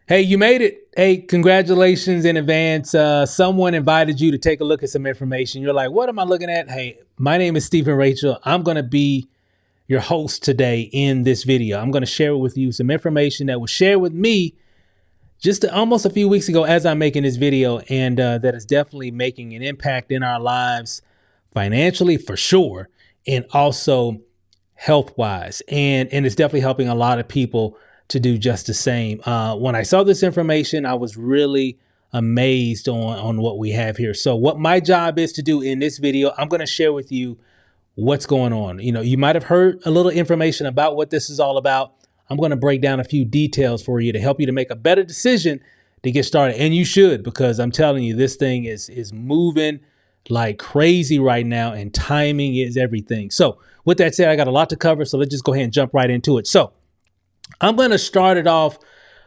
Hey, you made it. Hey, congratulations in advance. Someone invited you to take a look at some information. You're like, what am I looking at? Hey, my name is Stephen Rachel. I'm going to be your host today in this video. I'm going to share with you some information that was shared with me just almost a few weeks ago as I'm making this video, and that is definitely making an impact in our lives financially for sure, and also health wise. And it's definitely helping a lot of people to do just the same. When I saw this information, I was really amazed on what we have here. So what my job is to do in this video, I'm going to share with you what's going on. You know, you might have heard a little information about what this is all about. I'm going to break down a few details for you to help you to make a better decision to get started. And you should, because I'm telling you, this thing is moving like crazy right now, and timing is everything. So with that said, I got a lot to cover. So let's just go ahead and jump right into it. So I'm going to start it off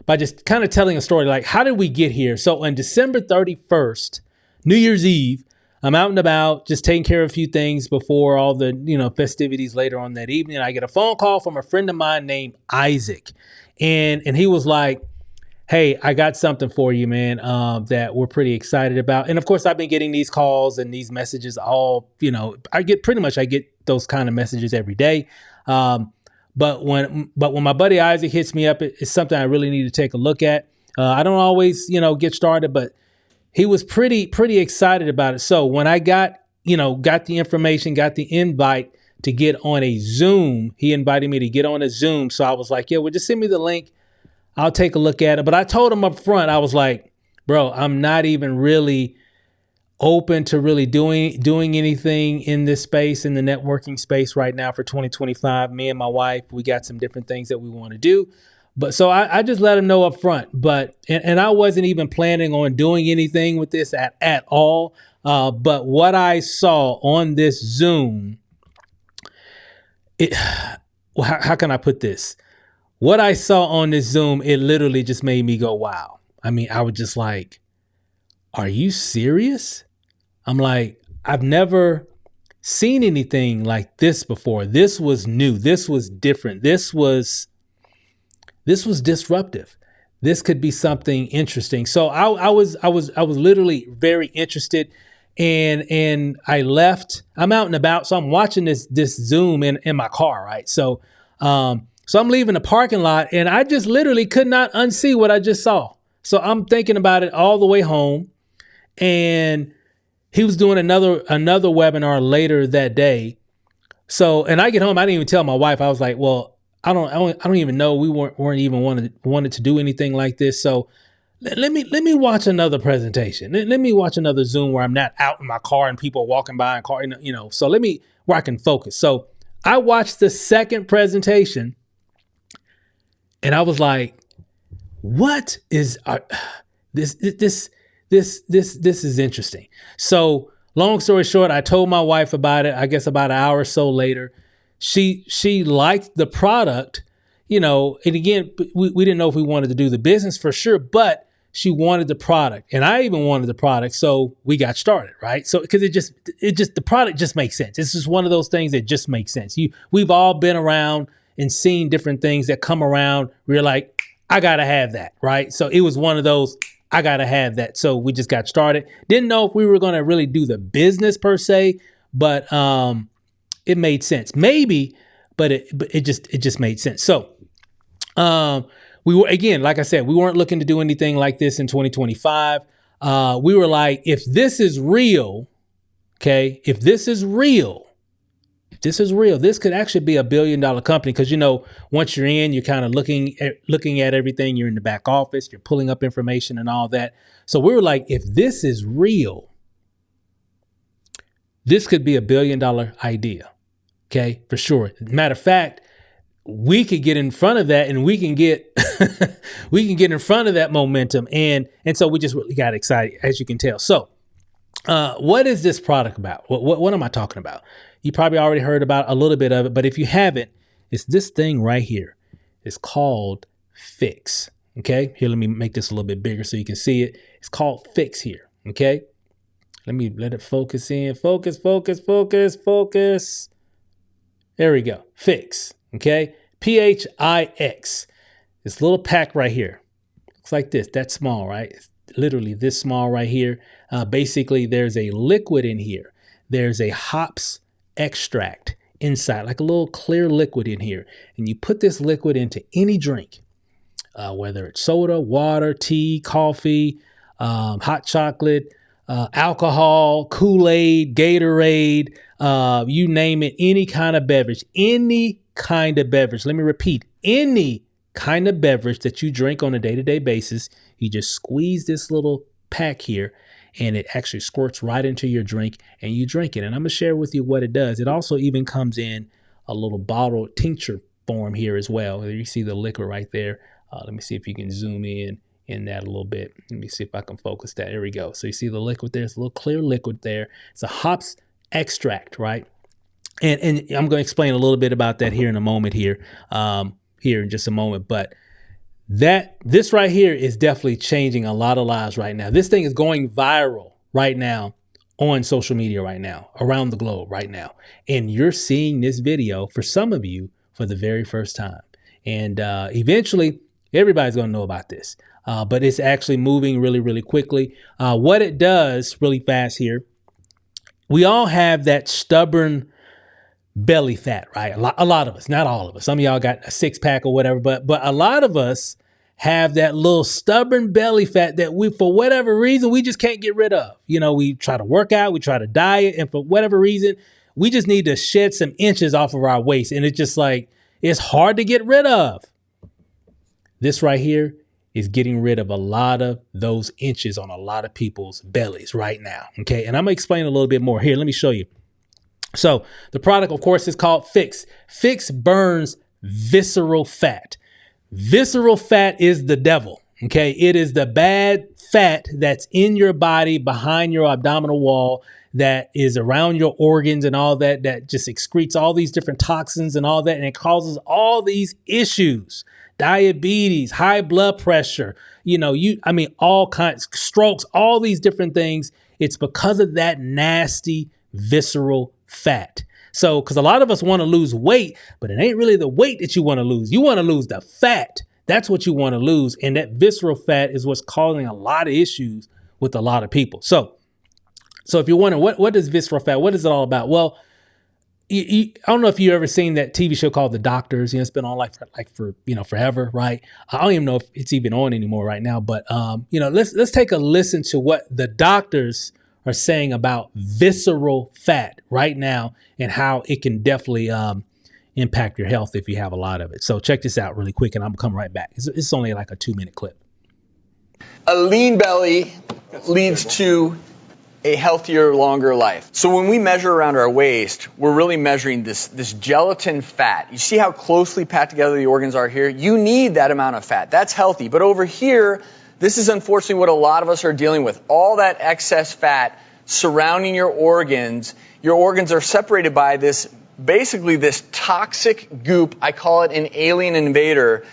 by just kind of telling a story. Like, how did we get here? So on December 31st, New Year's Eve, I'm out and about just taking care of a few things before all the, festivities later on that evening. I get a phone call from a friend of mine named Isaac. And he was like, hey, I got something for you, man, that we're pretty excited about. And of course, I've been getting these calls and these messages all, I get those kind of messages every day. But when my buddy Isaac hits me up, it's something I really need to take a look at. I don't always, get started, but he was pretty excited about it. So when I got the information, got the invite to get on a Zoom, he invited me to get on a Zoom. So I was like, yeah, well, just send me the link. I'll take a look at it. But I told him up front, I was like, bro, I'm not even really open to really doing anything in this space, in the networking space right now for 2025. Me and my wife, we got some different things that we want to do. But so I just let him know up front. But and I wasn't even planning on doing anything with this at all. But what I saw on this Zoom, how can I put this? What I saw on this Zoom, it literally just made me go, wow. I mean, I was just like, are you serious? I'm like, I've never seen anything like this before. This was new. This was different. This was disruptive. This could be something interesting. So I was literally very interested, and I left. I'm out and about, so I'm watching this Zoom in my car, right? So I'm leaving the parking lot, and I just literally could not unsee what I just saw. So I'm thinking about it all the way home, and he was doing another webinar later that day. So, and I get home, I didn't even tell my wife. I was like, well, I don't even know. We weren't even wanted to do anything like this. So let me watch another presentation. Let me watch another Zoom where I'm not out in my car and people are walking by in car, so where I can focus. So I watched the second presentation, and I was like, what is this is interesting. So long story short, I told my wife about it. I guess about an hour or so later, she liked the product, and again, we didn't know if we wanted to do the business for sure, but she wanted the product, and I even wanted the product. So we got started, right? So because the product just makes sense. This is one of those things that just makes sense. We've all been around and seen different things that come around. We're like, I gotta have that, right? So it was one of those, I gotta have that. So we just got started. Didn't know if we were gonna really do the business per se, but it made sense. Maybe, but it just made sense. So we were, again, like I said, we weren't looking to do anything like this in 2025. We were like, if this is real, okay, if this is real, this could actually be $1 billion company. Because, once you're in, you're kind of looking at everything. You're in the back office, you're pulling up information and all that. So we were like, if this is real, this could be $1 billion idea. Okay, for sure. Matter of fact, we could get in front of that, and we can get in front of that momentum. And so we just really got excited, as you can tell. So what is this product about? What am I talking about? You probably already heard about a little bit of it, but if you haven't, it's this thing right here. It's called PHIX. Okay, here, let me make this a little bit bigger so you can see it. It's called PHIX here. Okay, let it focus in. Focus. There we go. PHIX. Okay, PHIX. This little pack right here. It's like this, that small, right? It's literally this small right here. Basically, there's a liquid in here. There's a hops extract inside, like a little clear liquid in here. And you put this liquid into any drink, whether it's soda, water, tea, coffee, hot chocolate, alcohol, Kool-Aid, Gatorade, you name it, any kind of beverage, Let me repeat, any kind of beverage that you drink on a day-to-day basis, you just squeeze this little pack here and it actually squirts right into your drink and you drink it. And I'm going to share with you what it does. It also even comes in a little bottle tincture form here as well. You see the liquid right there. Let me see if you can zoom in that a little bit. Let me see if I can focus that. There we go. So you see the liquid there. It's a little clear liquid there. It's a hops extract, right? And I'm going to explain a little bit about that here in a moment here in just a moment. But this right here is definitely changing a lot of lives right now. This thing is going viral right now on social media right now, around the globe right now. And you're seeing this video, for some of you, for the very first time. And eventually, everybody's going to know about this. But it's actually moving really, really quickly. What it does really fast here, we all have that stubborn belly fat, right? A lot of us, not all of us. Some of y'all got a six pack or whatever, but a lot of us have that little stubborn belly fat that we, for whatever reason, we just can't get rid of. You know, we try to work out, we try to diet, and for whatever reason, we just need to shed some inches off of our waist. And it's just like, it's hard to get rid of. This right here is getting rid of a lot of those inches on a lot of people's bellies right now. Okay. And I'm going to explain a little bit more here. Let me show you. So the product, of course, is called PHIX. PHIX burns visceral fat. Visceral fat is the devil. Okay. It is the bad fat that's in your body behind your abdominal wall, that is around your organs and all that, that just excretes all these different toxins and all that. And it causes all these issues, diabetes, high blood pressure, all kinds, strokes, all these different things. It's because of that nasty visceral fat. So, because a lot of us want to lose weight, but it ain't really the weight that you want to lose. You want to lose the fat. That's what you want to lose. And that visceral fat is what's causing a lot of issues with a lot of people. So if you're wondering, what is visceral fat? What is it all about? Well, I don't know if you've ever seen that TV show called The Doctors. It's been on for forever, right? I don't even know if it's even on anymore right now. But let's take a listen to what the doctors are saying about visceral fat right now and how it can definitely impact your health if you have a lot of it. So check this out really quick, and I'm gonna come right back. It's only like a 2-minute clip. A lean belly leads to a healthier, longer life. So when we measure around our waist, we're really measuring this gelatin fat. You see how closely packed together the organs are here? You need that amount of fat. That's healthy. But over here, this is unfortunately what a lot of us are dealing with. All that excess fat surrounding your organs. Your organs are separated by this toxic goop. I call it an alien invader.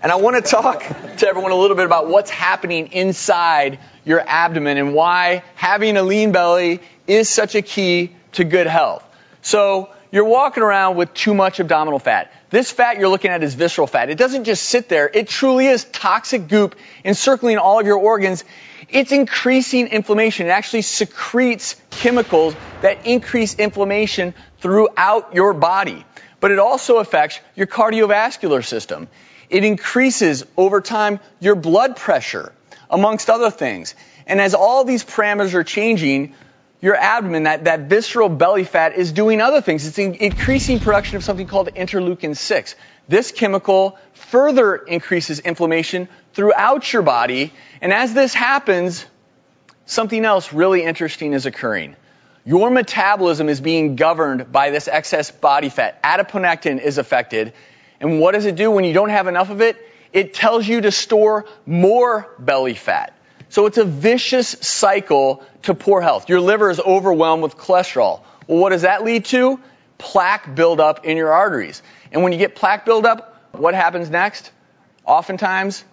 And I want to talk to everyone a little bit about what's happening inside your abdomen and why having a lean belly is such a key to good health. So you're walking around with too much abdominal fat. This fat you're looking at is visceral fat. It doesn't just sit there. It truly is toxic goop encircling all of your organs. It's increasing inflammation. It actually secretes chemicals that increase inflammation throughout your body. But it also affects your cardiovascular system. It increases over time your blood pressure, amongst other things. And as all these parameters are changing, your abdomen, that visceral belly fat, is doing other things. It's increasing production of something called interleukin-6. This chemical further increases inflammation throughout your body. And as this happens, something else really interesting is occurring. Your metabolism is being governed by this excess body fat. Adiponectin is affected. And what does it do when you don't have enough of it? It tells you to store more belly fat. So it's a vicious cycle to poor health. Your liver is overwhelmed with cholesterol. Well, what does that lead to? Plaque buildup in your arteries. And when you get plaque buildup, what happens next? Oftentimes,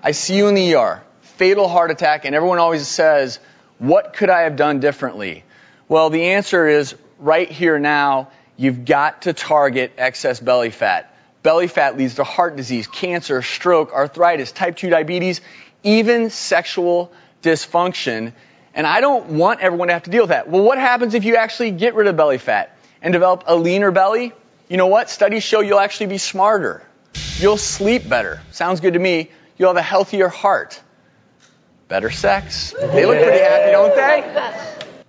I see you in the ER, fatal heart attack, and everyone always says, what could I have done differently? Well, the answer is right here now, you've got to target excess belly fat. Belly fat leads to heart disease, cancer, stroke, arthritis, type 2 diabetes, even sexual dysfunction. And I don't want everyone to have to deal with that. Well, what happens if you actually get rid of belly fat and develop a leaner belly? You know what? Studies show you'll actually be smarter. You'll sleep better. Sounds good to me. You'll have a healthier heart. Better sex. They look pretty happy, don't they?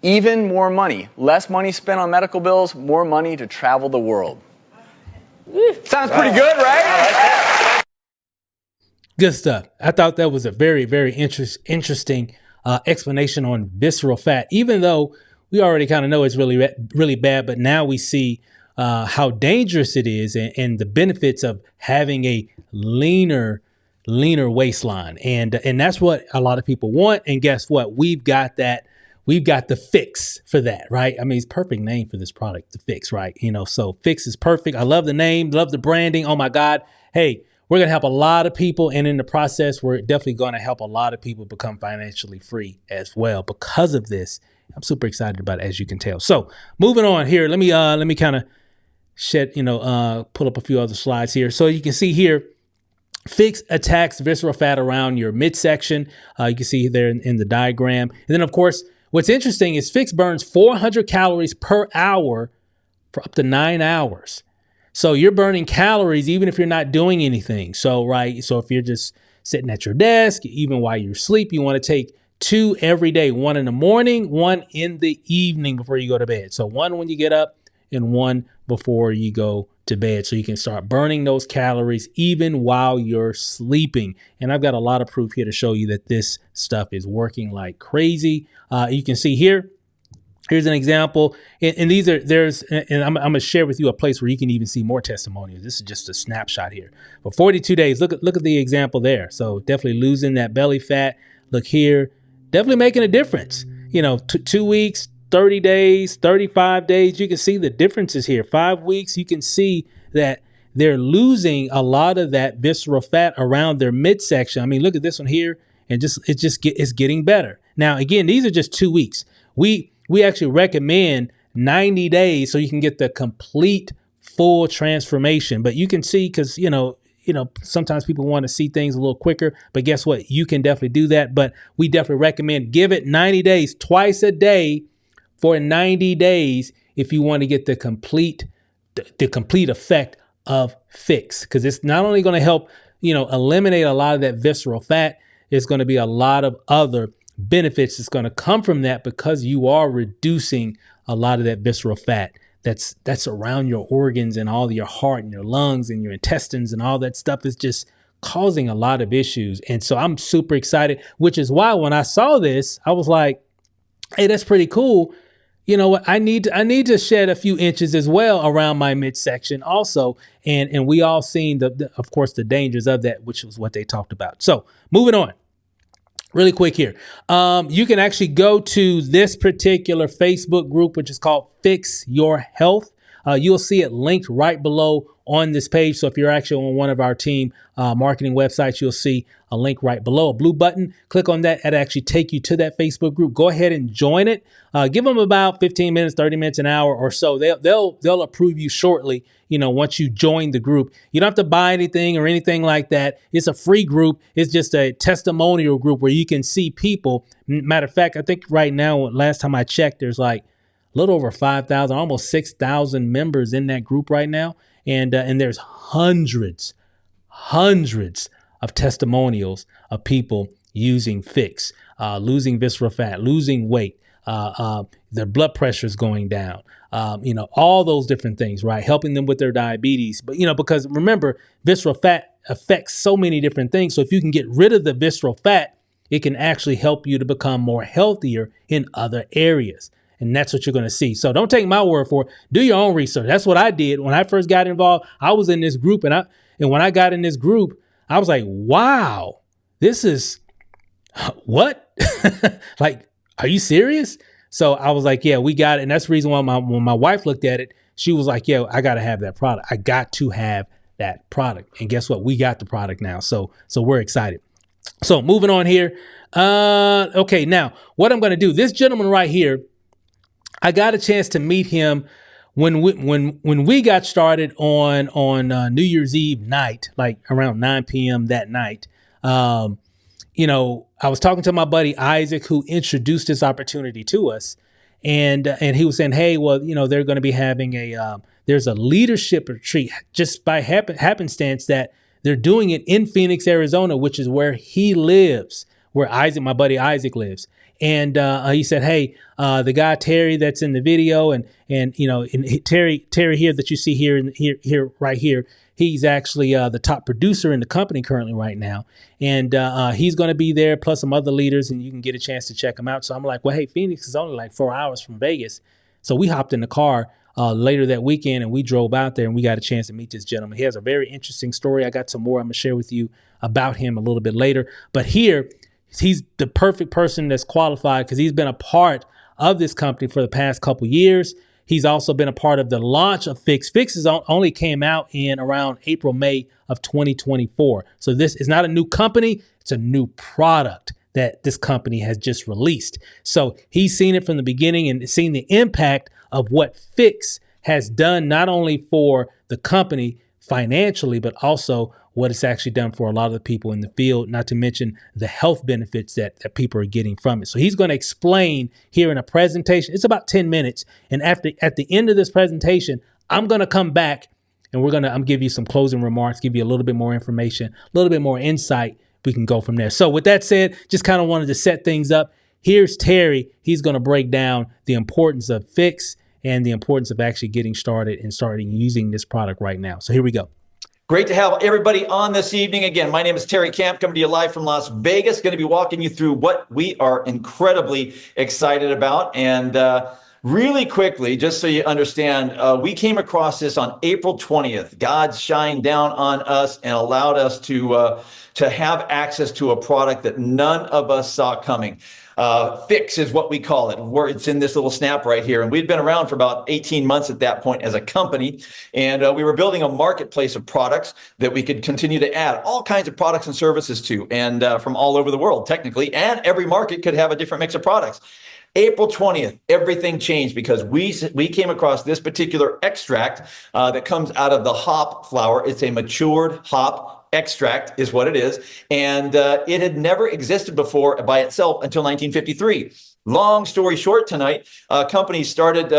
Even more money. Less money spent on medical bills, more money to travel the world. Sounds pretty good, right? Good stuff. I thought that was a very, very interesting explanation on visceral fat, even though we already kind of know it's really, really bad. But now we see how dangerous it is and the benefits of having a leaner waistline. And that's what a lot of people want. And guess what? We've got that. We've got the PHIX for that, right? I mean, it's perfect name for this product, the PHIX, right? So PHIX is perfect. I love the name, love the branding. Oh my God. Hey, we're going to help a lot of people. And in the process, we're definitely going to help a lot of people become financially free as well because of this. I'm super excited about it, as you can tell. So moving on here, let me kind of pull up a few other slides here. So you can see here, PHIX attacks visceral fat around your midsection. You can see there in the diagram. And then, of course, what's interesting is PHIX burns 400 calories per hour for up to 9 hours. So you're burning calories even if you're not doing anything. So if you're just sitting at your desk, even while you're asleep, you want to take 2 every day, 1 in the morning, 1 in the evening before you go to bed. So 1 when you get up and 1 before you go to bed, so you can start burning those calories even while you're sleeping. And I've got a lot of proof here to show you that this stuff is working like crazy. You can see here's an example. And I'm going to share with you a place where you can even see more testimonials. This is just a snapshot here. For 42 days, look at the example there. So definitely losing that belly fat. Look here, definitely making a difference. 2 weeks, 30 days, 35 days, you can see the differences here. 5 weeks, you can see that they're losing a lot of that visceral fat around their midsection. I mean, look at this one here, and it's getting better. Now, again, these are just 2 weeks. We actually recommend 90 days so you can get the complete full transformation. But you can see, because sometimes people want to see things a little quicker, but guess what? You can definitely do that. But we definitely recommend give it 90 days, twice a day for 90 days if you want to get the complete effect of PHIX, because it's not only going to help eliminate a lot of that visceral fat, it's going to be a lot of other benefits that's going to come from that, because you are reducing a lot of that visceral fat that's around your organs and all your heart and your lungs and your intestines, and all that stuff is just causing a lot of issues. And so I'm super excited, which is why when I saw this, I was like, hey, that's pretty cool. You know what? I need to shed a few inches as well around my midsection also. And we all seen of course, the dangers of that, which was what they talked about. So moving on really quick here. You can actually go to this particular Facebook group, which is called Fix Your Health. You'll see it linked right below on this page. So if you're actually on one of our team marketing websites, you'll see a link right below, a blue button. Click on that. It'll actually take you to that Facebook group. Go ahead and join it. Give them about 15 minutes, 30 minutes, an hour or so. They'll approve you shortly. Once you join the group, you don't have to buy anything or anything like that. It's a free group. It's just a testimonial group where you can see people. Matter of fact, I think right now, last time I checked, there's like a little over 5,000, almost 6,000 members in that group right now. And there's hundreds of testimonials of people using PHIX, losing visceral fat, losing weight, their blood pressure is going down, all those different things, right? Helping them with their diabetes. But, because remember, visceral fat affects so many different things. So if you can get rid of the visceral fat, it can actually help you to become more healthier in other areas. And that's what you're going to see. So don't take my word for it. Do your own research. That's what I did when I first got involved. I was in this group, and when I got in this group, I was like, wow, this is what? Like, are you serious? So I was like, yeah, we got it. And that's the reason why when my wife looked at it, she was like, yeah, I got to have that product. I got to have that product. And guess what? We got the product now. So we're excited. So moving on here. Okay, now what I'm going to do, this gentleman right here, I got a chance to meet him when we got started on New Year's Eve night, like around 9 p.m. that night. I was talking to my buddy Isaac, who introduced this opportunity to us, and he was saying, hey, well, they're going to be having there's a leadership retreat just by happenstance that they're doing it in Phoenix, Arizona, which is where he lives, where my buddy Isaac lives. And he said, hey, the guy Terry that's in the video, and Terry here that you see here right here, he's actually the top producer in the company currently right now. And he's going to be there, plus some other leaders, and you can get a chance to check him out. So I'm like, well, hey, Phoenix is only like 4 hours from Vegas. So we hopped in the car later that weekend, and we drove out there, and we got a chance to meet this gentleman. He has a very interesting story. I got some more I'm going to share with you about him a little bit later. But here, he's the perfect person that's qualified because he's been a part of this company for the past couple years. He's also been a part of the launch of PHIX. PHIX only came out in around April, May of 2024. So this is not a new company. It's a new product that this company has just released. So he's seen it from the beginning and seen the impact of what PHIX has done, not only for the company financially, but also what it's actually done for a lot of the people in the field, not to mention the health benefits that people are getting from it. So he's going to explain here in a presentation. It's about 10 minutes. And at the end of this presentation, I'm going to come back and I'm give you some closing remarks, give you a little bit more information, a little bit more insight. We can go from there. So with that said, just kind of wanted to set things up. Here's Terry. He's going to break down the importance of PHIX and the importance of actually getting started and starting using this product right now. So here we go. Great to have everybody on this evening. Again, my name is Terry Camp, coming to you live from Las Vegas. Going to be walking you through what we are incredibly excited about. And really quickly, just so you understand, we came across this on April 20th. God shined down on us and allowed us to have access to a product that none of us saw coming. PHIX is what we call it, where it's in this little snap right here. And we'd been around for about 18 months at that point as a company. And we were building a marketplace of products that we could continue to add all kinds of products and services to, and from all over the world, technically. And every market could have a different mix of products. April 20th, everything changed because we came across this particular extract that comes out of the hop flower. It's a matured hop extract is what it is. And it had never existed before by itself until 1953. Long story short tonight, companies started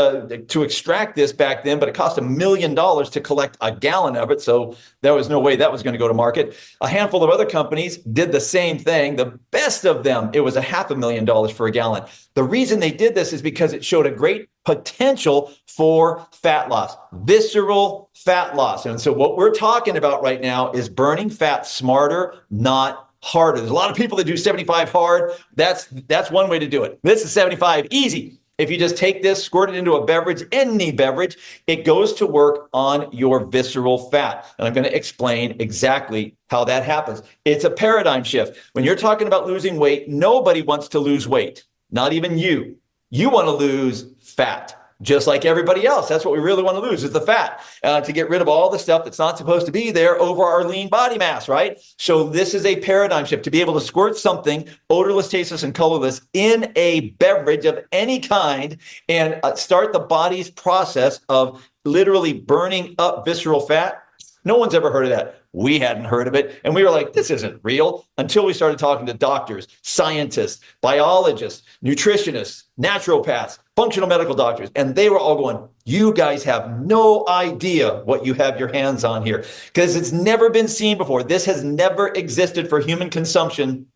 to extract this back then, but it cost $1 million to collect a gallon of it. So there was no way that was going to go to market. A handful of other companies did the same thing. The best of them, it was $500,000 for a gallon. The reason they did this is because it showed a great potential for fat loss, visceral fat loss. And so what we're talking about right now is burning fat smarter, not harder. There's a lot of people that do 75 hard. That's one way to do it. This is 75 easy. If you just take this, squirt it into a beverage, any beverage, it goes to work on your visceral fat. And I'm going to explain exactly how that happens. It's a paradigm shift. When you're talking about losing weight, nobody wants to lose weight, not even you. You want to lose fat. Just like everybody else. That's what we really want to lose is the fat, to get rid of all the stuff that's not supposed to be there over our lean body mass, right? So this is a paradigm shift to be able to squirt something odorless, tasteless, and colorless in a beverage of any kind and start the body's process of literally burning up visceral fat. No one's ever heard of that. We hadn't heard of it. And we were like, this isn't real, until we started talking to doctors, scientists, biologists, nutritionists, naturopaths, functional medical doctors. And they were all going, you guys have no idea what you have your hands on here, because it's never been seen before. This has never existed for human consumption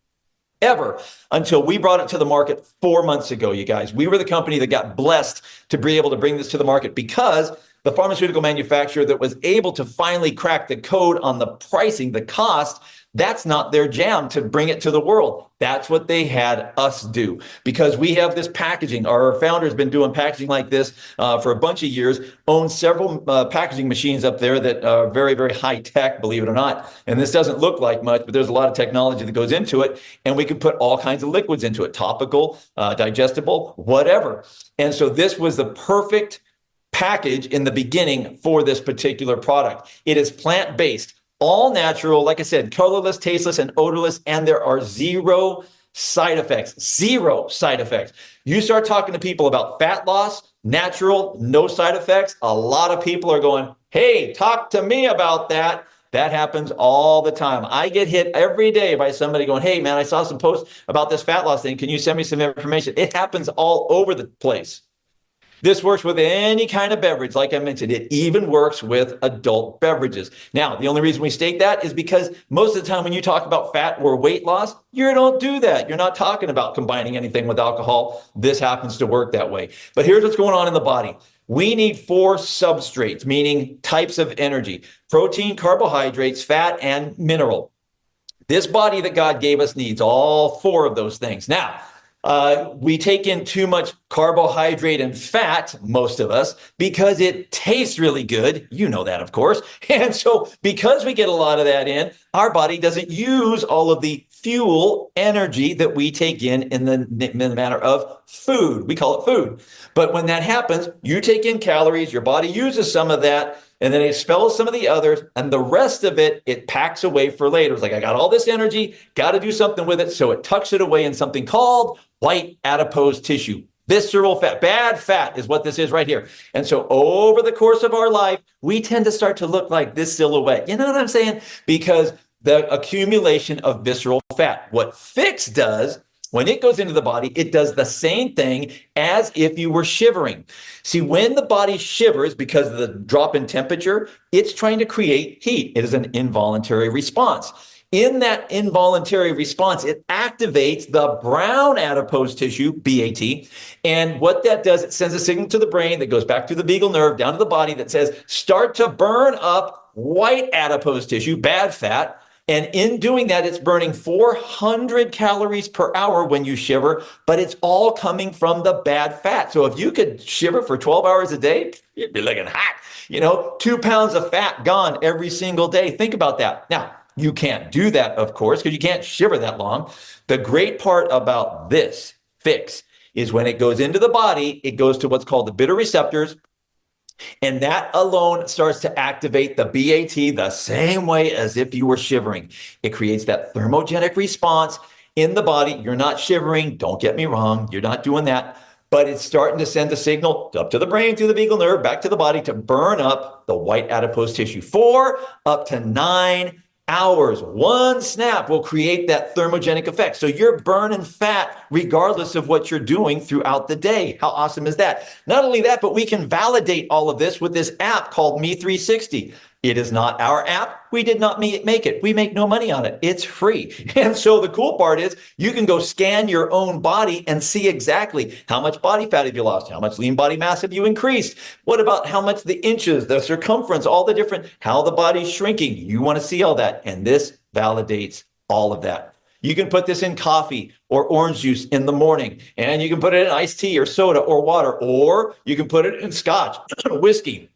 ever until we brought it to the market 4 months ago, you guys. We were the company that got blessed to be able to bring this to the market because the pharmaceutical manufacturer that was able to finally crack the code on the pricing, the cost, that's not their jam to bring it to the world. That's what they had us do because we have this packaging. Our founder's been doing packaging like this for a bunch of years, owns several packaging machines up there that are very, very high tech, believe it or not. And this doesn't look like much, but there's a lot of technology that goes into it. And we can put all kinds of liquids into it, topical, digestible, whatever. And so this was the perfect package in the beginning for this particular product. It is plant-based, all natural, like I said, colorless, tasteless, and odorless, and there are zero side effects. Zero side effects. You start talking to people about fat loss, natural, no side effects. A lot of people are going, hey, talk to me about that. That happens all the time. I get hit every day by somebody going, hey, man, I saw some posts about this fat loss thing. Can you send me some information? It happens all over the place. This works with any kind of beverage. Like I mentioned, it even works with adult beverages. Now, the only reason we state that is because most of the time when you talk about fat or weight loss, you don't do that. You're not talking about combining anything with alcohol. This happens to work that way. But here's what's going on in the body. We need 4 substrates, meaning types of energy: protein, carbohydrates, fat, and mineral. This body that God gave us needs all 4 of those things. Now, we take in too much carbohydrate and fat, most of us, because it tastes really good. You know that, of course. And so because we get a lot of that in, our body doesn't use all of the fuel energy that we take in the manner of food. We call it food. But when that happens, you take in calories, your body uses some of that, and then it expels some of the others, and the rest of it, it packs away for later. It's like, I got all this energy, got to do something with it. So it tucks it away in something called white adipose tissue. Visceral fat, bad fat is what this is right here. And so over the course of our life, we tend to start to look like this silhouette. You know what I'm saying? Because the accumulation of visceral fat. What PHIX does, when it goes into the body, it does the same thing as if you were shivering. See, when the body shivers because of the drop in temperature, it's trying to create heat. It is an involuntary response. In that involuntary response, it activates the brown adipose tissue, BAT. And what that does, it sends a signal to the brain that goes back through the vagal nerve down to the body that says, start to burn up white adipose tissue, bad fat. And in doing that, it's burning 400 calories per hour when you shiver, but it's all coming from the bad fat. So if you could shiver for 12 hours a day, you'd be looking hot. 2 pounds of fat gone every single day. Think about that. Now, you can't do that, of course, because you can't shiver that long. The great part about this PHIX is when it goes into the body, it goes to what's called the bitter receptors. And that alone starts to activate the BAT the same way as if you were shivering. It creates that thermogenic response in the body. You're not shivering. Don't get me wrong. You're not doing that. But it's starting to send a signal up to the brain, through the vagal nerve, back to the body to burn up the white adipose tissue. 4 up to 9 hours. One snap will create that thermogenic effect. So you're burning fat regardless of what you're doing throughout the day. How awesome is that? Not only that, but we can validate all of this with this app called Me360. It is not our app. We did not make it. We make no money on it. It's free. And so the cool part is you can go scan your own body and see exactly how much body fat have you lost, how much lean body mass have you increased, what about how much the inches, the circumference, all the different, how the body's shrinking. You want to see all that. And this validates all of that. You can put this in coffee or orange juice in the morning, and you can put it in iced tea or soda or water, or you can put it in scotch, whiskey,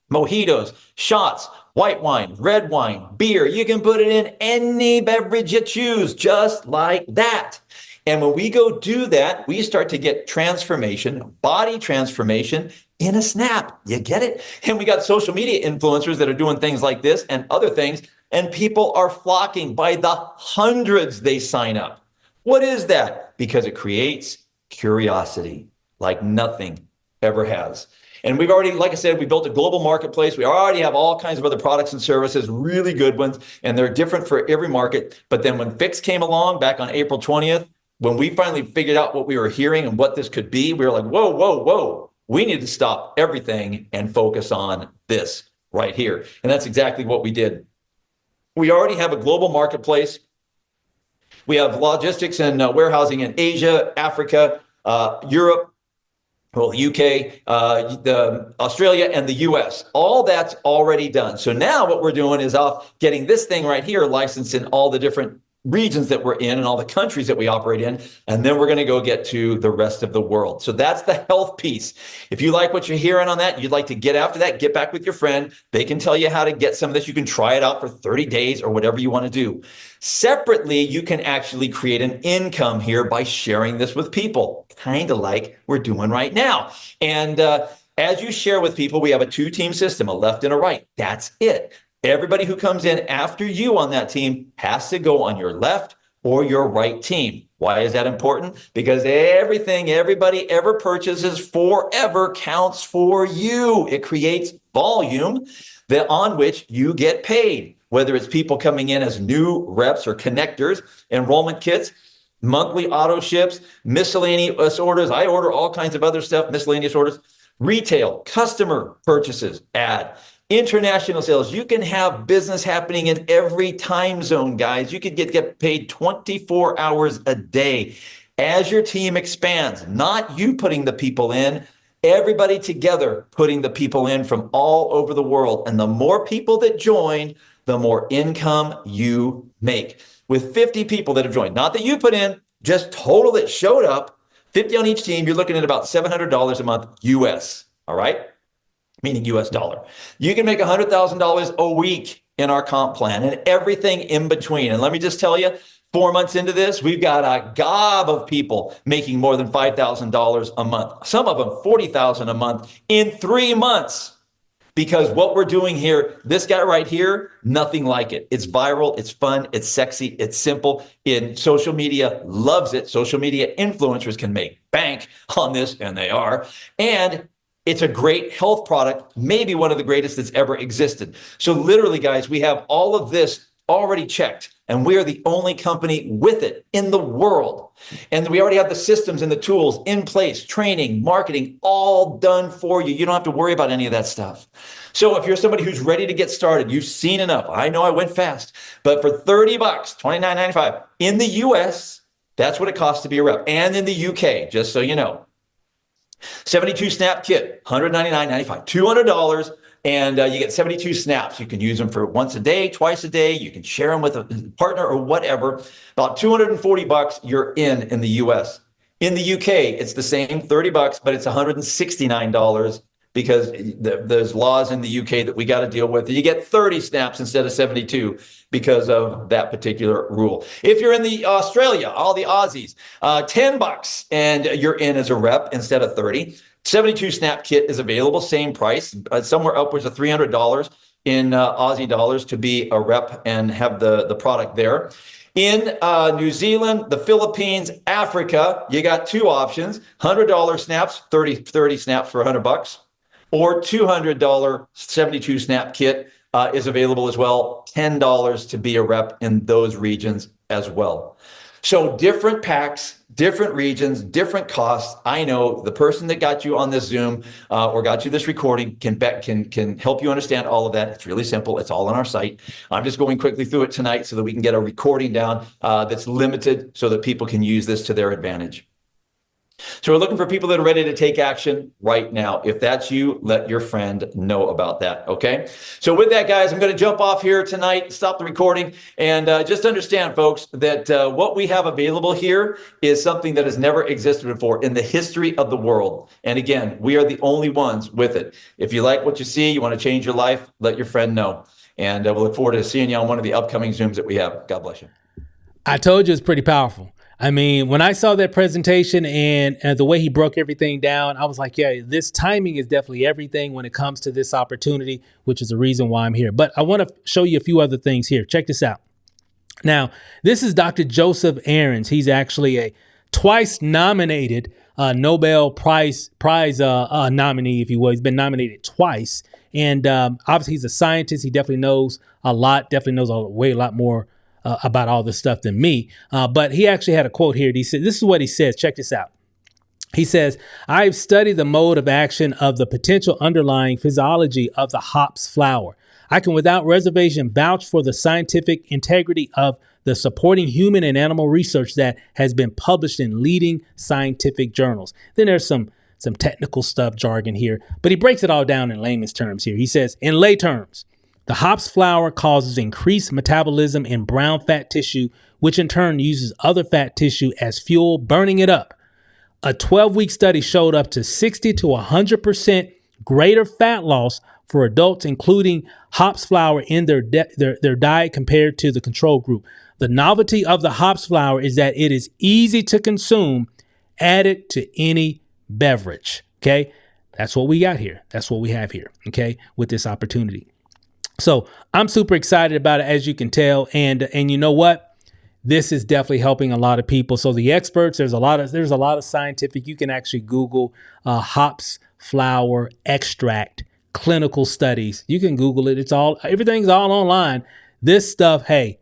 mojitos, shots, white wine, red wine, beer. You can put it in any beverage you choose, just like that. And when we go do that, we start to get transformation, body transformation in a snap. You get it? And we got social media influencers that are doing things like this and other things, and people are flocking by the hundreds. They sign up. What is that? Because it creates curiosity like nothing ever has. And we've already, like I said, we built a global marketplace. We already have all kinds of other products and services, really good ones, and they're different for every market. But then when PHIX came along back on April 20th, when we finally figured out what we were hearing and what this could be, we were like, whoa, whoa, whoa. We need to stop everything and focus on this right here. And that's exactly what we did. We already have a global marketplace. We have logistics and warehousing in Asia, Africa, Europe, well, the UK, the Australia, and the US. All that's already done. So now what we're doing is getting this thing right here licensed in all the different regions that we're in and all the countries that we operate in. And then we're going to go get to the rest of the world. So that's the health piece. If you like what you're hearing on that, you'd like to get after that, get back with your friend. They can tell you how to get some of this. You can try it out for 30 days or whatever you want to do. Separately, you can actually create an income here by sharing this with people, kind of like we're doing right now. And as you share with people, we have a 2-team system, a left and a right. That's it. Everybody who comes in after you on that team has to go on your left or your right team. Why is that important? Because everything everybody ever purchases forever counts for you. It creates volume on which you get paid. whether it's people coming in as new reps or connectors, enrollment kits, monthly auto ships, miscellaneous orders. I order all kinds of other stuff, miscellaneous orders, retail, customer purchases, add. International sales. You can have business happening in every time zone, guys. You could get paid 24 hours a day as your team expands, not you putting the people in, everybody together putting the people in from all over the world. And the more people that join, the more income you make. With 50 people that have joined, not that you put in, just total that showed up, 50 on each team, you're looking at about $700 a month US, all right? Meaning US dollar. You can make $100,000 a week in our comp plan and everything in between. And let me just tell you, 4 months into this, we've got a gob of people making more than $5,000 a month. Some of them $40,000 a month in 3 months. Because what we're doing here, this guy right here, nothing like it. It's viral, it's fun, it's sexy, it's simple. In social media loves it. Social media influencers can make bank on this, and they are. And it's a great health product, maybe one of the greatest that's ever existed. So literally, guys, we have all of this already checked, and we are the only company with it in the world. And we already have the systems and the tools in place, training, marketing, all done for you. You don't have to worry about any of that stuff. So if you're somebody who's ready to get started, you've seen enough. I know I went fast, but for $30, $29.95 in the US, that's what it costs to be a rep. And in the UK, just so you know. 72 snap kit, $199.95, $200, and you get 72 snaps. You can use them for once a day, twice a day. You can share them with a partner or whatever. About $240, you're in the US. In the UK, it's the same, $30, but it's $169 because there's laws in the UK that we got to deal with. You get 30 snaps instead of 72 because of that particular rule. If you're in the Australia, all the Aussies, $10 and you're in as a rep instead of 30. 72 snap kit is available, same price, somewhere upwards of $300 in Aussie dollars to be a rep and have the product there. In New Zealand, the Philippines, Africa, you got two options: $100 snaps, 30 snaps for $100, or $200 72 snap kit is available as well, $10 to be a rep in those regions as well. So different packs, different regions, different costs. I know the person that got you on this Zoom or got you this recording can help you understand all of that. It's really simple. It's all on our site. I'm just going quickly through it tonight so that we can get a recording down that's limited so that people can use this to their advantage. So we're looking for people that are ready to take action right now. If that's you, let your friend know about that, okay? So with that, guys, I'm going to jump off here tonight, stop the recording, and just understand, folks, that what we have available here is something that has never existed before in the history of the world. And again, we are the only ones with it. If you like what you see, you want to change your life, let your friend know. And we'll look forward to seeing you on one of the upcoming Zooms that we have. God bless you. I told you it's pretty powerful. I mean, when I saw that presentation and the way he broke everything down, I was like, yeah, this timing is definitely everything when it comes to this opportunity, which is the reason why I'm here. But I want to show you a few other things here. Check this out. Now, this is Dr. Joseph Aarons. He's actually a twice nominated Nobel Prize nominee, if you will. He's been nominated twice. And obviously, he's a scientist. He definitely knows a lot, definitely knows a lot more about all this stuff than me. But he actually had a quote here. He said, this is what he says. Check this out. He says, I've studied the mode of action of the potential underlying physiology of the hops flower. I can without reservation vouch for the scientific integrity of the supporting human and animal research that has been published in leading scientific journals. Then there's some technical stuff, jargon here, but he breaks it all down in layman's terms here. He says, in lay terms, the hops flower causes increased metabolism in brown fat tissue, which in turn uses other fat tissue as fuel, burning it up. A 12-week study showed up to 60 to 100% greater fat loss for adults, including hops flower in their diet compared to the control group. The novelty of the hops flower is that it is easy to consume, added to any beverage. Okay, that's what we got here. That's what we have here. Okay, with this opportunity. So I'm super excited about it, as you can tell. And you know what? This is definitely helping a lot of people. So the experts, there's a lot of scientific, you can actually Google hops flower extract clinical studies. You can Google it. Everything's all online. this stuff, hey,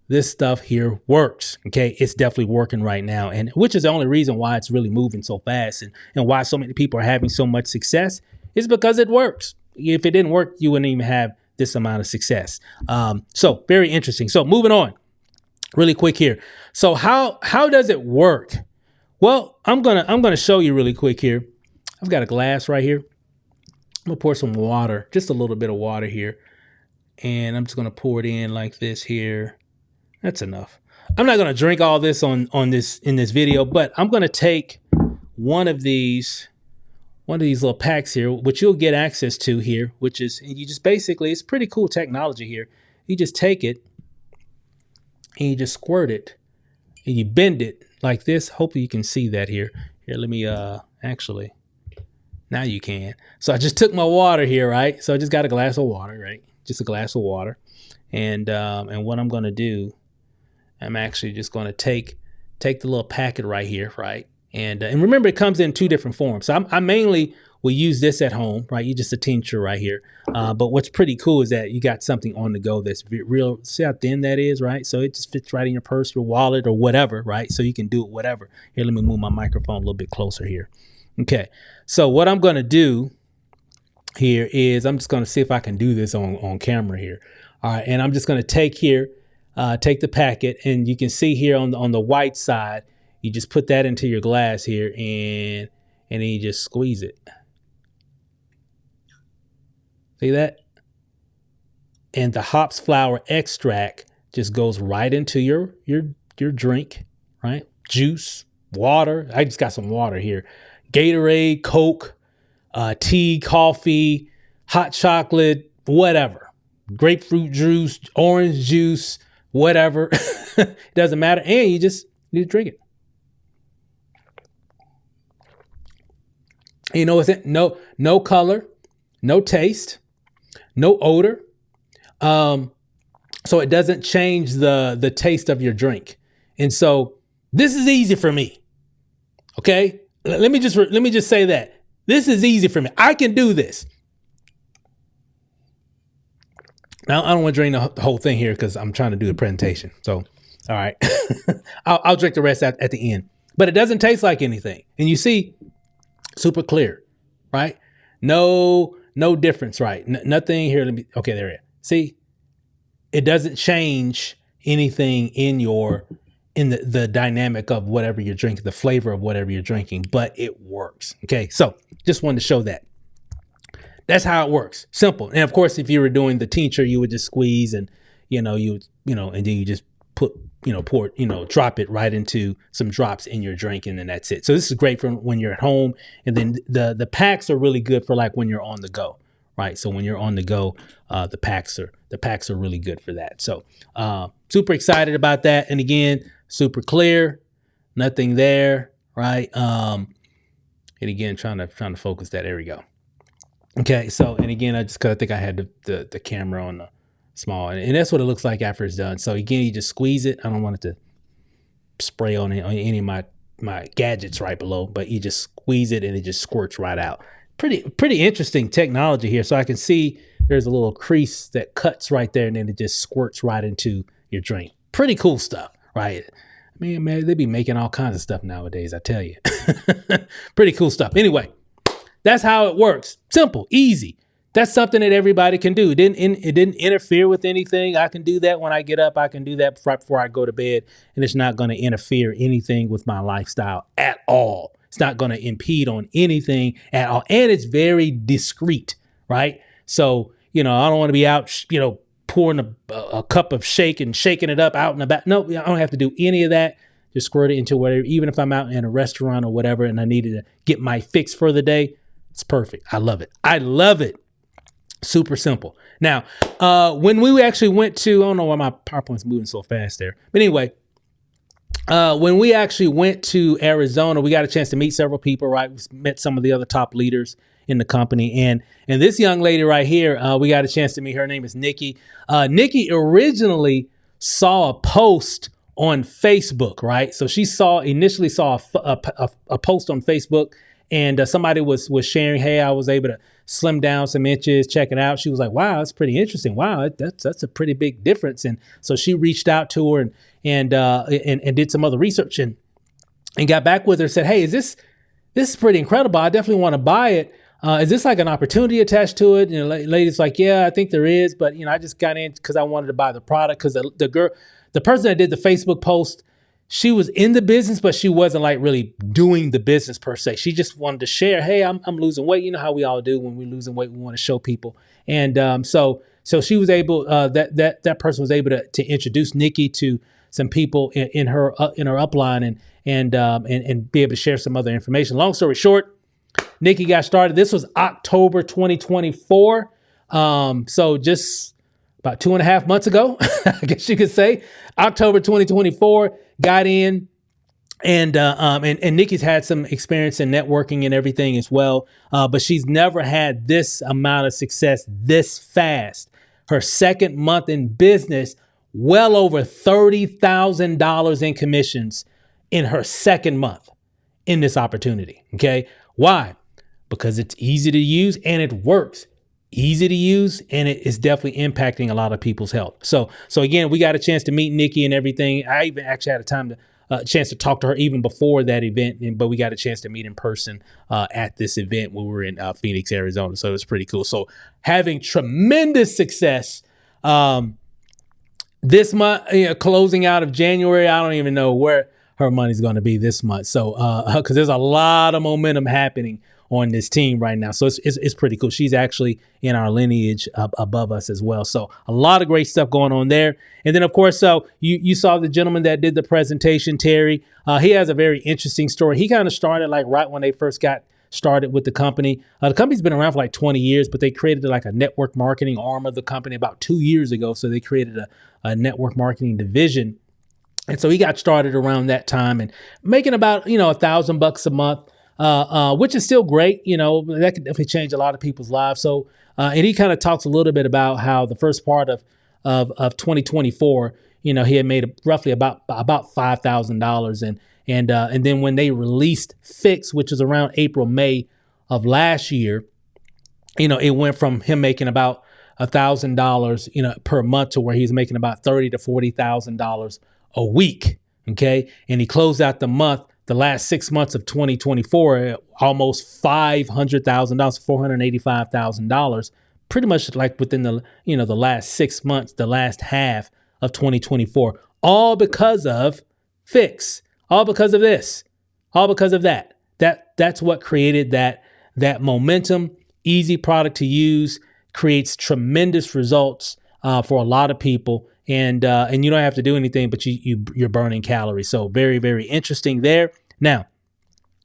this stuff here works. Okay. It's definitely working right now. And which is the only reason why it's really moving so fast and why so many people are having so much success is because it works. If it didn't work, you wouldn't even have this amount of success. So very interesting. So moving on really quick here. So how does it work? Well, I'm gonna show you really quick here. I've got a glass right here. I'm gonna pour some water, just a little bit of water here. And I'm just gonna pour it in like this here. That's enough. I'm not gonna drink all this on this in this video, but I'm gonna take one of these little packs here, which you'll get access to here, which is you just basically, it's pretty cool technology here. You just take it and you just squirt it and you bend it like this. Hopefully you can see that here. Here, let me actually, now you can. So I just took my water here, right? So I just got a glass of water, right? Just a glass of water. And what I'm gonna do, I'm actually just gonna take the little packet right here, right? And remember, it comes in 2 different forms. So I mainly will use this at home, right? You just a tincture right here. But what's pretty cool is that you got something on the go that's real. See how thin that is, right? So it just fits right in your purse, your wallet, or whatever, right? So you can do it whatever. Here, let me move my microphone a little bit closer here. Okay. So what I'm gonna do here is I'm just gonna see if I can do this on camera here. All right, and I'm just gonna take the packet, and you can see here on the white side, you just put that into your glass here, and then you just squeeze it. See that? And the hops flower extract just goes right into your drink, right? Juice, water. I just got some water here. Gatorade, Coke, tea, coffee, hot chocolate, whatever. Grapefruit juice, orange juice, whatever. It doesn't matter. And you just drink it. You know what's it? No color, no taste, no odor. So it doesn't change the taste of your drink. And so this is easy for me. Okay? Let me just say that. This is easy for me. I can do this. Now, I don't want to drain the whole thing here because I'm trying to do a presentation. So, all right. I'll drink the rest at the end. But it doesn't taste like anything. And you see, super clear, right? No difference, right? Nothing here. Okay, there it is. See, it doesn't change anything in the dynamic of whatever you're drinking, the flavor of whatever you're drinking, but it works. Okay, so just wanted to show that. That's how it works. Simple. And of course, if you were doing the tincture, you would just squeeze and, and then you just drop it right into some drops in your drink, and then that's it. So this is great for when you're at home. And then the packs are really good for like when you're on the go, right? So when you're on the go, the packs are really good for that. So super excited about that. And again, super clear, nothing there, right? And again, trying to focus that. There we go. Okay, so, and again, I think I had the camera on the small, and that's what it looks like after it's done. So again, you just squeeze it. I don't want it to spray on any of my gadgets right below, but you just squeeze it and it just squirts right out. Pretty interesting technology here. So I can see there's a little crease that cuts right there, and then it just squirts right into your drink. Pretty cool stuff, right? I mean, man, they be making all kinds of stuff nowadays, I tell you. Pretty cool stuff. Anyway. That's how it works. Simple, easy. That's something that everybody can do. It didn't interfere with anything. I can do that when I get up. I can do that right before I go to bed. And it's not going to interfere anything with my lifestyle at all. It's not going to impede on anything at all. And it's very discreet, right? So, I don't want to be out, pouring a cup of shake and shaking it up out in the back. No, I don't have to do any of that. Just squirt it into whatever, even if I'm out in a restaurant or whatever and I needed to get my fix for the day. It's perfect. I love it. Super simple. Now, when we actually went to, I don't know why my PowerPoint's moving so fast there. But anyway, when we actually went to Arizona, we got a chance to meet several people, right? We met some of the other top leaders in the company. And this young lady right here, we got a chance to meet. Her name is Nikki. Nikki originally saw a post on Facebook, right? So she initially saw a post on Facebook, and somebody was sharing, hey, I was able to slim down some inches, check it out. She was like, wow, that's pretty interesting. Wow, that's a pretty big difference. And so she reached out to her and did some other research and got back with her, said, hey, this is pretty incredible. I definitely want to buy it. Is this like an opportunity attached to it? And the lady's like, yeah, I think there is. But, I just got in because I wanted to buy the product, because the person that did the Facebook post, she was in the business, but she wasn't like really doing the business per se. She just wanted to share, hey, I'm losing weight. You know how we all do when we're losing weight, we want to show people. And so she was able, that person was able to introduce Nikki to some people in her upline and be able to share some other information. Long story short, Nikki got started. This was October 2024. So just about 2.5 months ago, I guess you could say, October 2024, got in, and Nikki's had some experience in networking and everything as well, but she's never had this amount of success this fast. Her second month in business, well over $30,000 in commissions in her second month in this opportunity. Okay, why? Because it's easy to use and it works. Easy to use, and it is definitely impacting a lot of people's health. So again, we got a chance to meet Nikki and everything. I even actually had a chance to talk to her even before that event, but we got a chance to meet in person at this event when we were in Phoenix, Arizona. So it was pretty cool. So having tremendous success this month, closing out of January. I don't even know where her money's going to be this month. So because there's a lot of momentum happening on this team right now. So it's pretty cool. She's actually in our lineage above us as well. So a lot of great stuff going on there. And then, of course, you saw the gentleman that did the presentation, Terry. He has a very interesting story. He kind of started like right when they first got started with the company. The company's been around for like 20 years, but they created like a network marketing arm of the company about 2 years ago. So they created a network marketing division. And so he got started around that time and making about, $1,000 a month. Which is still great. That could definitely change a lot of people's lives. So, and he kind of talks a little bit about how the first part of 2024, he had made roughly about $5,000. And then when they released PHIX, which was around April, May of last year, it went from him making about $1,000, per month to where he's making about $30,000 to $40,000 a week. Okay. And he closed out the last 6 months of 2024, almost $500,000, $485,000, pretty much like within the last 6 months, the last half of 2024, all because of PHIX, all because of this, all because of that. That's what created that momentum. Easy product to use, creates tremendous results for a lot of people. And you don't have to do anything, but you're burning calories. So very, very interesting there. Now,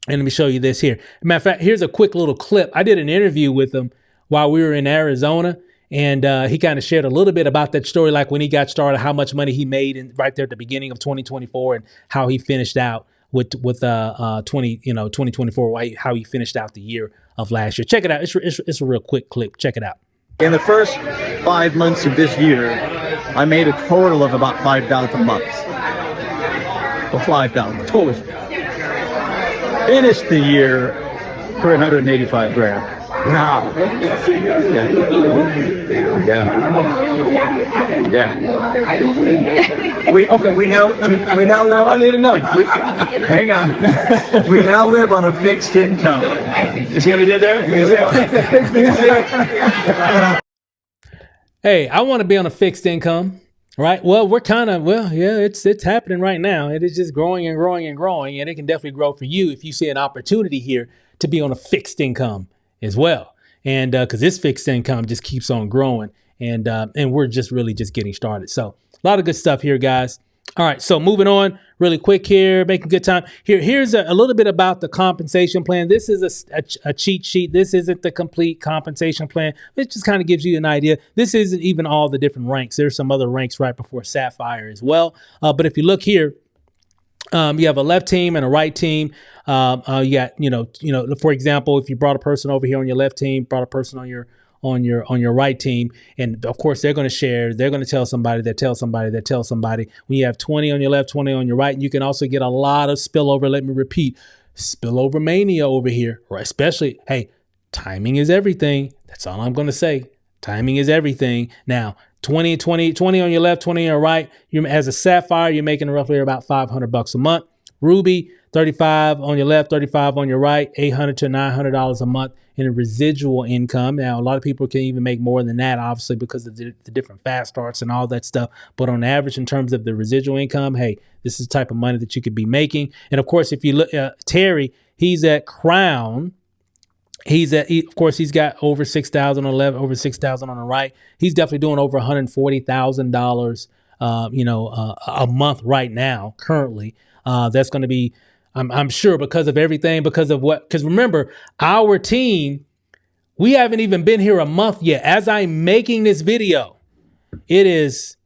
and let me show you this here. Matter of fact, here's a quick little clip. I did an interview with him while we were in Arizona, and he kind of shared a little bit about that story, like when he got started, how much money he made right there at the beginning of 2024, and how he finished out with 2024, how he finished out the year of last year. Check it out. It's a real quick clip. Check it out. In the first 5 months of this year, I made a total of about $5,000 a month. Well, $5,000 total. Finished the year for $185,000. Wow. Yeah. We now live. I need to know. Hang on. We now live on a fixed income. You see what we did there? Hey, I want to be on a fixed income, right? Well, it's happening right now. It is just growing and growing and growing, and it can definitely grow for you if you see an opportunity here to be on a fixed income as well. And because this fixed income just keeps on growing, and we're just really just getting started. So a lot of good stuff here, guys. All right, so moving on really quick here, making good time. Here's a little bit about the compensation plan. This is a cheat sheet. This isn't the complete compensation plan. It just kind of gives you an idea. This isn't even all the different ranks. There's some other ranks right before Sapphire as well. But if you look here, you have a left team and a right team. You got, for example, if you brought a person over here on your left team, brought a person on your right team, and of course they're going to share, they're going to tell somebody that tells somebody that tells somebody. When you have 20 on your left, 20 on your right, and you can also get a lot of spillover. Let me repeat, spillover mania over here, right? Especially, hey, timing is everything. That's all I'm going to say. Timing is everything. Now, 20 on your left, 20 on your right. You, as a sapphire, you're making roughly about $500 a month. Ruby, 35 on your left, 35 on your right, $800 to $900 a month in a residual income. Now, a lot of people can even make more than that, obviously, because of the different fast starts and all that stuff. But on average, in terms of the residual income, hey, this is the type of money that you could be making. And of course, if you look at Terry, he's at Crown. Of course, he's got over 6,000 on the left, over 6,000 on the right. He's definitely doing over $140,000, a month right now, currently. That's going to be, I'm sure, because of everything, because remember, our team, we haven't even been here a month yet. As I'm making this video, it is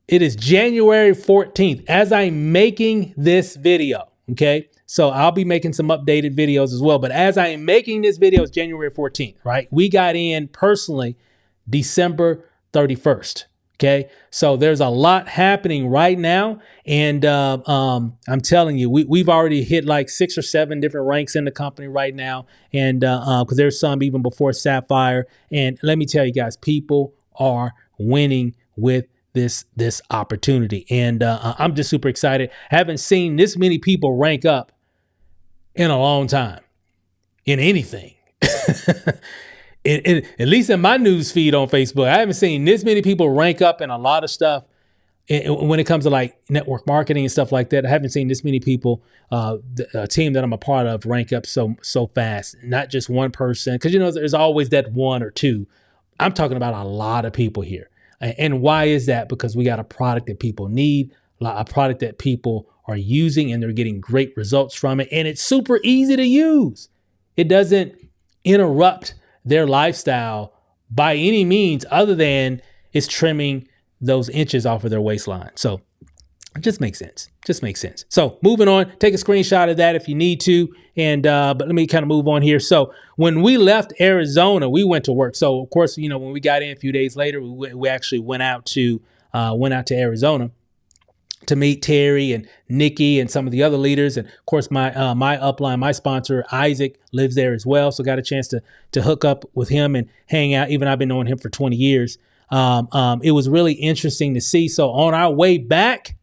January 14th. As I'm making this video, okay? So I'll be making some updated videos as well. But as I am making this video, it's January 14th, right? We got in personally December 31st. Okay. So there's a lot happening right now. And I'm telling you, we've already hit like 6 or 7 different ranks in the company right now. And because there's some even before Sapphire. And let me tell you guys, people are winning with this opportunity. And I'm just super excited. Haven't seen this many people rank up in a long time in anything. At least in my news feed on Facebook, I haven't seen this many people rank up in a lot of stuff. When it comes to like network marketing and stuff like that, I haven't seen this many people, the team that I'm a part of, rank up so fast. Not just one person, because there's always that one or two. I'm talking about a lot of people here. And why is that? Because we got a product that people need, a product that people are using, and they're getting great results from it. And it's super easy to use. It doesn't interrupt their lifestyle by any means, other than it's trimming those inches off of their waistline. So it just makes sense. So moving on, take a screenshot of that if you need to. And but let me kind of move on here. So when we left Arizona, we went to work. So of course, when we got in a few days later, we actually went out to Arizona to meet Terry and Nikki and some of the other leaders. And of course, my upline, my sponsor, Isaac, lives there as well. So got a chance to hook up with him and hang out. Even I've been knowing him for 20 years. It was really interesting to see. So on our way back,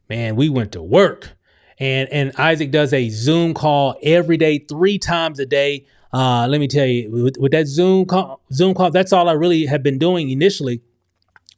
man, we went to work. And Isaac does a Zoom call every day, 3 times a day. Let me tell you, with that Zoom call, that's all I really have been doing initially.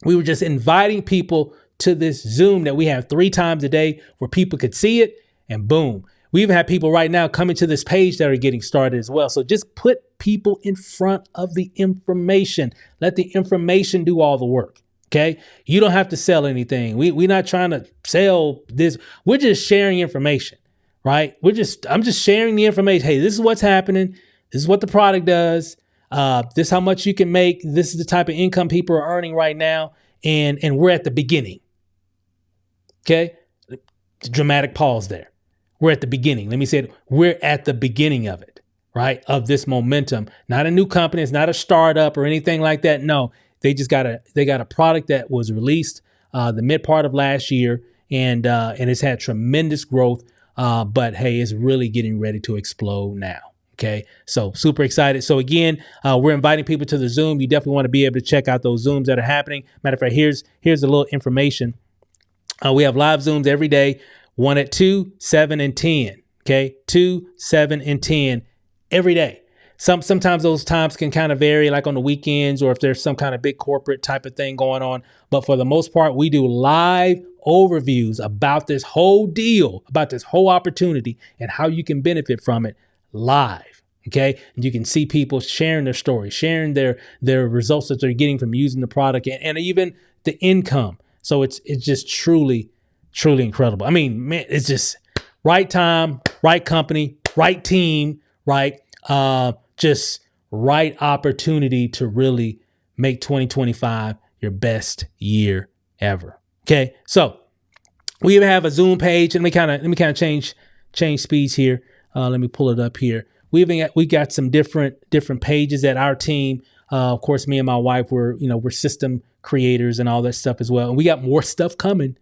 We were just inviting people to this Zoom that we have 3 times a day where people could see it, and boom. We even have people right now coming to this page that are getting started as well. So just put people in front of the information. Let the information do all the work. Okay. You don't have to sell anything. We're not trying to sell this. We're just sharing information, right? I'm just sharing the information. Hey, this is what's happening. This is what the product does. This is how much you can make. This is the type of income people are earning right now. And we're at the beginning. Okay. Dramatic pause there. We're at the beginning. Let me say it. We're at the beginning of it, right? Of this momentum. Not a new company. It's not a startup or anything like that. No, they got a product that was released the mid part of last year, and it's had tremendous growth. But hey, it's really getting ready to explode now. Okay, so super excited. So again, we're inviting people to the Zoom. You definitely want to be able to check out those Zooms that are happening. Matter of fact, here's a little information. We have live Zooms every day, one at 2, 7, and 10. Okay, 2, 7, and 10 every day. Sometimes those times can kind of vary, like on the weekends or if there's some kind of big corporate type of thing going on. But for the most part, we do live overviews about this whole deal, about this whole opportunity and how you can benefit from it live. Okay. And you can see people sharing their stories, sharing their results that they're getting from using the product and even the income. So it's just truly incredible. I mean, man, it's just right time, right company, right team, right? Just right opportunity to really make 2025 your best year ever. Okay. So we even have a Zoom page, and let me kind of change speeds here. Let me pull it up here. We got some different pages that our team, of course, me and my wife, we're system creators and all that stuff as well. And we got more stuff coming.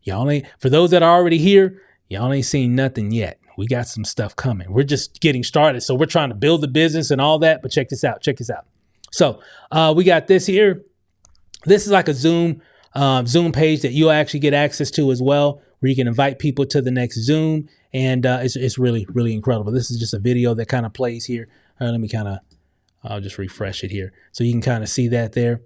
For those that are already here, y'all ain't seen nothing yet. we got some stuff coming. We're just getting started. So we're trying to build the business and all that. But check this out. So we got this here. This is like a Zoom page that you'll actually get access to as well, where you can invite people to the next Zoom. And it's really, really incredible. This is just a video that kind of plays here. Let me I'll just refresh it here so you can kind of see that there.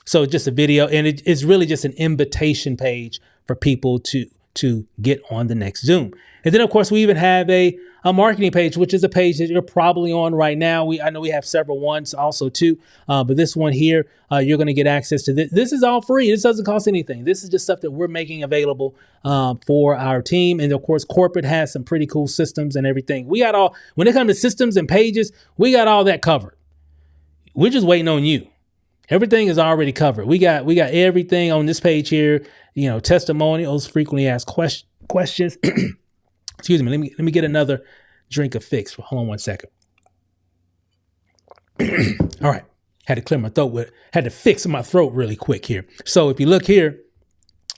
So it's just a video, and it's really just an invitation page for people to get on the next Zoom. And then, of course, we even have a marketing page, which is a page that you're probably on right now. I know we have several ones also too, but this one here, you're going to get access to this. This is all free. This doesn't cost anything. This is just stuff that we're making available for our team. And of course, corporate has some pretty cool systems and everything. We got when it comes to systems and pages, we got all that covered. We're just waiting on you. Everything is already covered. We got everything on this page here. Testimonials, frequently asked questions. Excuse me. Let me get another drink of PHIX. Hold on one second. All right. Had to clear my throat had to fix my throat really quick here. So if you look here,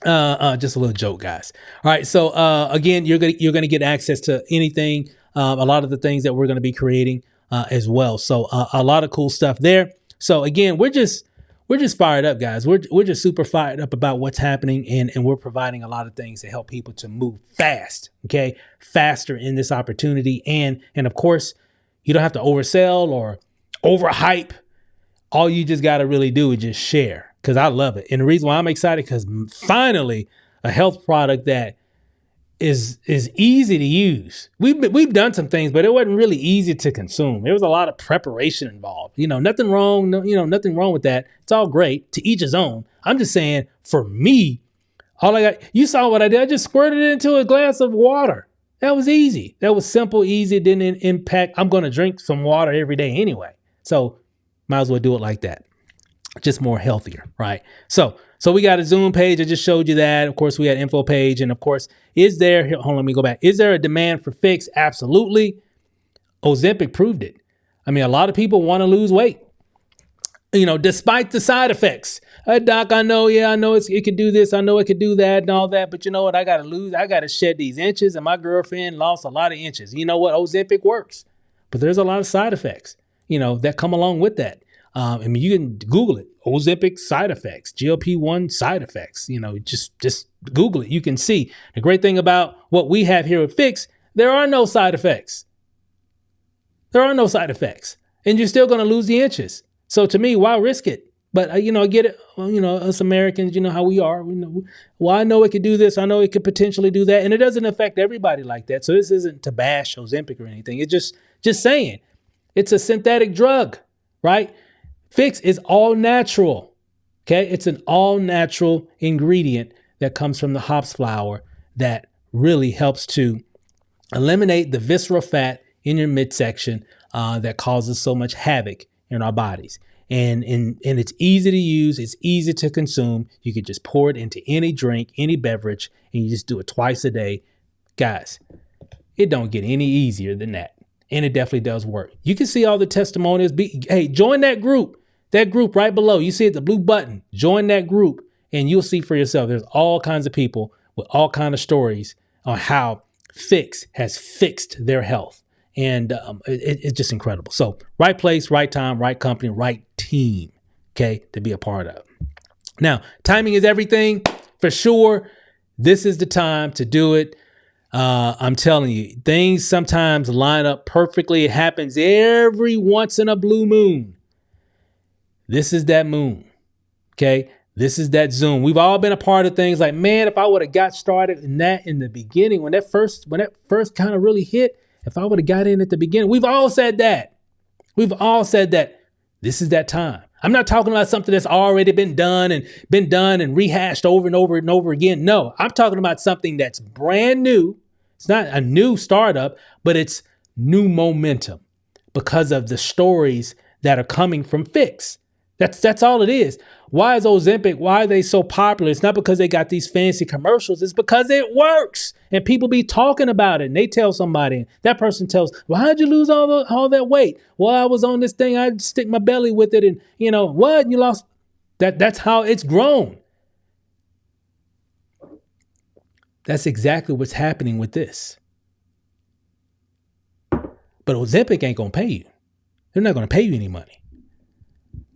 just a little joke, guys. All right. So again, you're gonna get access to anything, a lot of the things that we're gonna be creating as well. So a lot of cool stuff there. So again, we're just fired up, guys. We're just super fired up about what's happening, and we're providing a lot of things to help people to move fast, okay, faster in this opportunity. And of course, you don't have to oversell or overhype. All you just got to really do is just share, because I love it. And the reason why I'm excited, because finally a health product that is easy to use. We've done some things, but it wasn't really easy to consume. There was a lot of preparation involved. Nothing wrong. Nothing wrong with that. It's all great, to each his own. I'm just saying, for me, all I got, you saw what I did. I just squirted it into a glass of water. That was easy. That was simple, easy. It didn't impact. I'm going to drink some water every day anyway. So might as well do it like that. Just more healthier, right? So we got a Zoom page. I just showed you that. Of course, we had info page. And of course, hold on, let me go back. Is there a demand for PHIX? Absolutely. Ozempic proved it. I mean, a lot of people want to lose weight, despite the side effects. Doc, I know it could do this. I know it could do that and all that. But you know what? I got to shed these inches, and my girlfriend lost a lot of inches. You know what? Ozempic works, but there's a lot of side effects, that come along with that. You can Google it. Ozempic side effects, GLP-1 side effects. Just Google it. You can see. The great thing about what we have here at PHIX, there are no side effects. There are no side effects, and you're still going to lose the inches. So to me, why risk it? But I get it. Us Americans, how we are. I know it could do this. I know it could potentially do that, and it doesn't affect everybody like that. So this isn't to bash Ozempic or anything. It's just saying, it's a synthetic drug, right? PHIX is all natural, okay? It's an all natural ingredient that comes from the hops flower that really helps to eliminate the visceral fat in your midsection that causes so much havoc in our bodies. And it's easy to use. It's easy to consume. You could just pour it into any drink, any beverage, and you just do it twice a day. Guys, it don't get any easier than that. And it definitely does work. You can see all the testimonials. Hey, join that group. That group right below. You see it, the blue button. Join that group, and you'll see for yourself. There's all kinds of people with all kinds of stories on how PHIX has fixed their health. And it's just incredible. So right place, right time, right company, right team, okay, to be a part of. Now, timing is everything for sure. This is the time to do it. I'm telling you, things sometimes line up perfectly. It happens every once in a blue moon. This is that moon, okay? This is that Zoom. We've all been a part of things like, man, if I would have got started in that in the beginning, when that first kind of really hit, if I would have got in at the beginning, we've all said that. We've all said that this is that time. I'm not talking about something that's already been done and rehashed over and over and over again. No, I'm talking about something that's brand new. It's not a new startup, but it's new momentum because of the stories that are coming from PHIX. That's all it is. Why is Ozempic, why are they so popular? It's not because they got these fancy commercials. It's because it works. And people be talking about it. And they tell somebody, and that person tells, well, how'd you lose all that weight? Well, I was on this thing. I'd stick my belly with it. And what? You lost. That's how it's grown. That's exactly what's happening with this. But Ozempic ain't going to pay you. They're not going to pay you any money.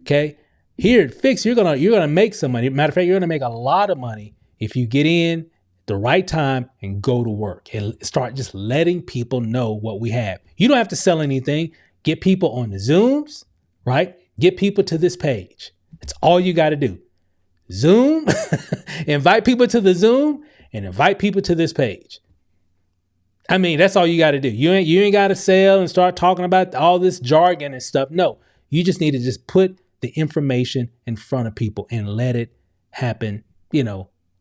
Okay? Here at PHIX, you're gonna make some money. Matter of fact, you're gonna make a lot of money if you get in at the right time and go to work and start just letting people know what we have. You don't have to sell anything. Get people on the Zooms, right? Get people to this page. That's all you got to do. Zoom, invite people to the Zoom and invite people to this page. I mean, that's all you got to do. You ain't got to sell and start talking about all this jargon and stuff. No, you just need to just put the information in front of people and let it happen,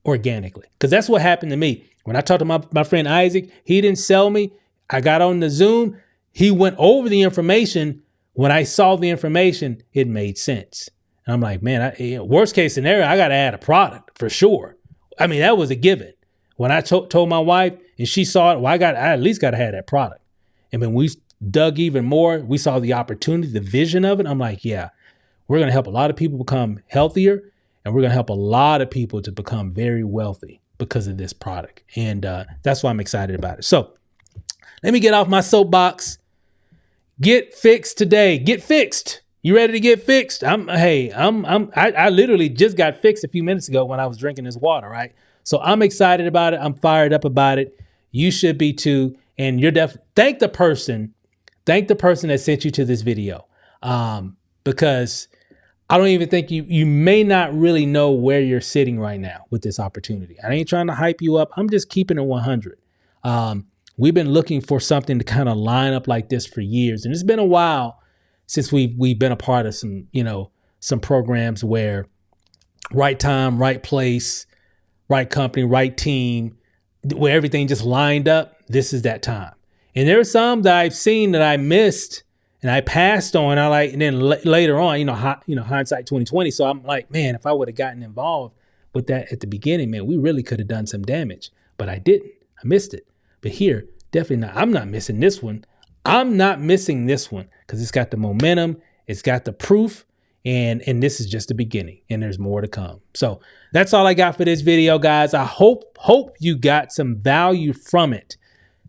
organically. Because that's what happened to me. When I talked to my friend Isaac, he didn't sell me. I got on the Zoom. He went over the information. When I saw the information, it made sense. And I'm like, man, worst case scenario, I got to add a product for sure. I mean, that was a given. When I told my wife and she saw it, well, I at least got to have that product. And when we dug even more, we saw the opportunity, the vision of it. I'm like, yeah, we're going to help a lot of people become healthier, and we're going to help a lot of people to become very wealthy because of this product. And that's why I'm excited about it. So let me get off my soapbox. Get fixed today. Get fixed. You ready to get fixed? I literally just got fixed a few minutes ago when I was drinking this water, right? So I'm excited about it. I'm fired up about it. You should be too. And thank the person that sent you to this video. Because I don't even think you may not really know where you're sitting right now with this opportunity. I ain't trying to hype you up. I'm just keeping it 100. We've been looking for something to kind of line up like this for years. And it's been a while since we've been a part of some programs where right time, right place, right company, right team, where everything just lined up. This is that time. And there are some that I've seen that I missed and I passed on. And then later on, hindsight 2020. So I'm like, man, if I would have gotten involved with that at the beginning, man, we really could have done some damage. But I didn't. I missed it. But here, definitely not. I'm not missing this one. I'm not missing this one because it's got the momentum. It's got the proof. And this is just the beginning. And there's more to come. So that's all I got for this video, guys. I hope you got some value from it.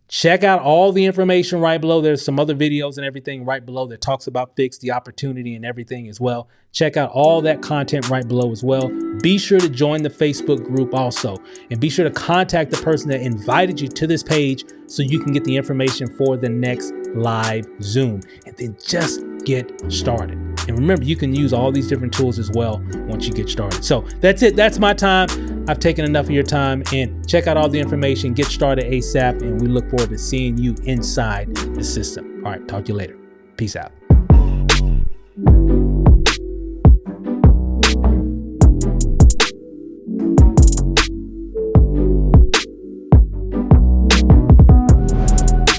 Check out all the information right below. There's some other videos and everything right below that talks about PHIX, the opportunity and everything as well. Check out all that content right below as well. Be sure to join the Facebook group also. And be sure to contact the person that invited you to this page so you can get the information for the next live Zoom. And then just get started. And remember, you can use all these different tools as well once you get started. So that's it. That's my time. I've taken enough of your time, and check out all the information. Get started ASAP, and we look forward to seeing you inside the system. All right, talk to you later. Peace out.